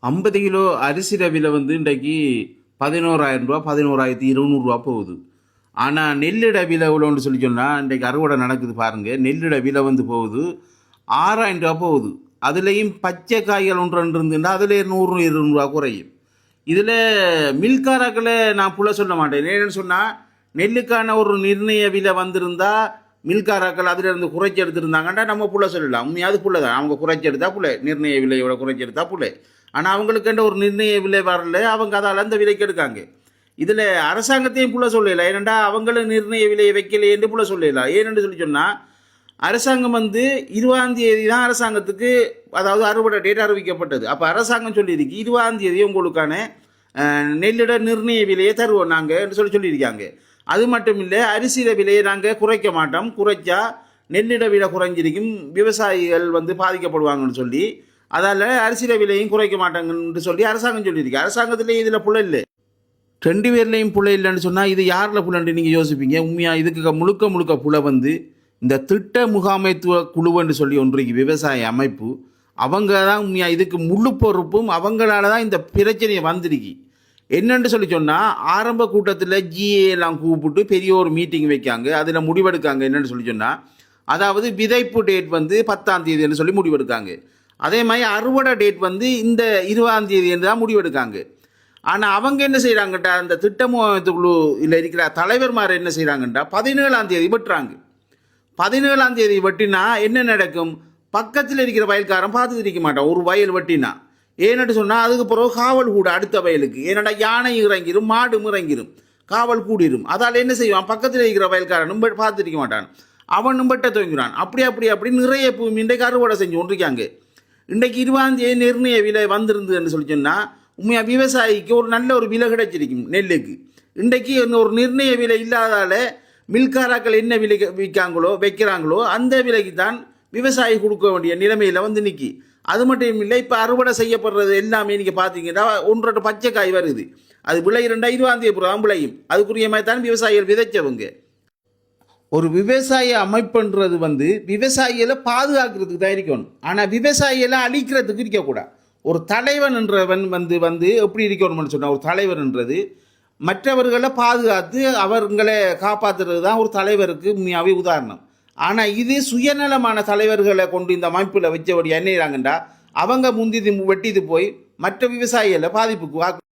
50 kilo அரிசியோட விலை வந்து இன்றைக்கு 11,000 ரூபா 11,200 போகுது. ஆனால் நெல்லிட விலை எவ்வளோன்னு சொல்லி சொன்னால் இன்றைக்கு அறுவடை நடக்குது பாருங்கள். நெல்லிட விலை வந்து போகுது 6,000 ரூபா போகுது. அதுலேயும் பச்சை காய்கள் ஒன்று ரெண்டு இருந்துன்னா அதில் 100-200 ரூபா குறையும். இதில் மில்காராக்களை நான் புள்ள சொல்ல மாட்டேன். ஏன்னு சொன்னால் நெல்லுக்கான ஒரு நிர்ணய விலை வந்திருந்தா மில்காராக்கள் அதில் இருந்து குறைச்சி எடுத்துருந்தாங்கன்னா நம்ம புள்ள சொல்லலாம். உண்மையாவது புள்ள தான், அவங்க குறைச்சி எடுத்தா புள்ள, நிர்ணய விலையோட குறைச்சி எடுத்தா புள்ள. ஆனால் அவங்களுக்குன்ற ஒரு நிர்ணய விலை வரல, அவங்க அதால் அந்த விலைக்கு எடுக்காங்க. இதில் அரசாங்கத்தையும் புள்ள சொல்லலாம். ஏனெண்டா அவங்களும் நிர்ணய விலையை வைக்கல என்று புள்ள சொல்லலாம். ஏனென்று சொல்லி சொன்னால் அரசாங்கம் வந்து 20ஆம் தேதி தான் அரசாங்கத்துக்கு அதாவது அறுவடை டேட் அறிவிக்கப்பட்டது. அப்போ அரசாங்கம் சொல்லியிருக்கு 20ஆம் தேதி உங்களுக்கான நெல்லிட நிர்ணய விலையை தருவோம் நாங்கள் என்று சொல்லியிருக்காங்க. அது மட்டும் இல்லை, அரிசியில விலையை நாங்கள் குறைக்க மாட்டோம், குறைச்சா நெல்லிட விலை குறைஞ்சிருக்கும், விவசாயிகள் வந்து பாதிக்கப்படுவாங்கன்னு சொல்லி அதால் அரிசியில விலையும் குறைக்க மாட்டாங்கன்னு சொல்லி அரசாங்கம் சொல்லியிருக்கு. அரசாங்கத்திலே இதில் புள்ள இல்லை, 2 பேர்லேயும் புள்ள இல்லைன்னு சொன்னால் இது யாரில் புள்ளன்னு நீங்கள் யோசிப்பீங்க. உண்மையாக இதுக்கு முழுக்க புள்ள வந்து இந்த திட்ட முகாமைத்துவ குழுவென்று சொல்லி ஒன்றைக்கு விவசாய அமைப்பு, அவங்க தான் உண்மையாக இதுக்கு முழு பொறுப்பும். அவங்களால தான் இந்த பிரச்சனையை வந்திருக்கு. என்னென்னு சொல்லி சொன்னால் ஆரம்ப கூட்டத்தில் ஜிஏ எல்லாம் கூப்பிட்டு பெரிய ஒரு மீட்டிங் வைக்காங்க, அதில் முடிவெடுக்காங்க. என்னென்னு சொல்லி சொன்னால் அதாவது விதைப்பு டேட் வந்து 10ஆம் தேதின்னு சொல்லி முடிவெடுக்காங்க. அதே மாதிரி அறுவடை டேட் வந்து இந்த 20ஆம் தேதி என்று தான் முடிவெடுக்காங்க. ஆனால் அவங்க என்ன செய்கிறாங்கட்டா, அந்த திட்டமுகத்துக்குழு இல்லை இருக்கிற தலைவர்மார் என்ன செய்கிறாங்கட்டா 17ஆம் தேதி வெட்டுறாங்க. 17ஆம் தேதி வெட்டினா என்ன நடக்கும், பக்கத்தில் இருக்கிற வயல்காரன் பார்த்துட்டு இருக்க மாட்டான். ஒரு வயல் வெட்டினா ஏன்னு சொன்னால் அதுக்கு பிறகு காவல் கூட அடுத்த வயலுக்கு. ஏன்னாடா யானை இறங்கிடும், மாடு இறங்கிடும், காவல் கூடிடும். அதால் என்ன செய்வான், பக்கத்தில் இருக்கிற வயல்காரனும் பார்த்துருக்க மாட்டான், அவனும் வெட்ட துவங்கிறான். அப்படி நிறைய இன்றைக்கு அறுவடை செஞ்சு கொண்டிருக்காங்க. இன்றைக்கு 20ஆம் தேதி நிர்ணய விலை வந்திருந்ததுன்னு சொல்லி சொன்னால் உண்மையாக விவசாயிக்கு ஒரு நல்ல ஒரு விலை கிடைச்சிருக்கும் நெல்லுக்கு. இன்றைக்கு ஒரு நிர்ணய விலை இல்லாதால மில்காராக்கள் என்ன விலை வைக்கிறாங்களோ அந்த விலைக்கு தான் விவசாயி கொடுக்க வேண்டிய நிலைமையில் வந்து நிற்கி. அது மட்டும் இல்லை, இப்போ அறுவடை செய்யப்படுறது எல்லாமே நீங்கள் பார்த்தீங்கன்னா 1-2 பச்சை காய் வருது. அது விளை 2020ஆம் தேதி விளையும். அதுக்குரிய மாதிரி தான் விவசாயிகள் விதைச்சவங்க. ஒரு விவசாய அமைப்புன்றது வந்து விவசாயிகளை பாதுகாக்கிறதுக்கு தான் இருக்கணும். ஆனால் விவசாயிகளை அழிக்கிறதுக்கு இருக்கக்கூடாது. ஒரு தலைவன் என்றவன் வந்து எப்படி இருக்கணும்னு சொன்னால், ஒரு தலைவர்ன்றது மற்றவர்களை பாதுகாத்து அவர்களை காப்பாற்றுறது தான் ஒரு தலைவருக்கு உண்மையாகவே உதாரணம். ஆனால் இது சுயநலமான தலைவர்களை கொண்டு இந்த அமைப்பில் வச்சபடி என்ன செய்கிறாங்கண்டா அவங்க முந்தி வெட்டிது போய் மற்ற விவசாயிகளை பாதிப்புக்கு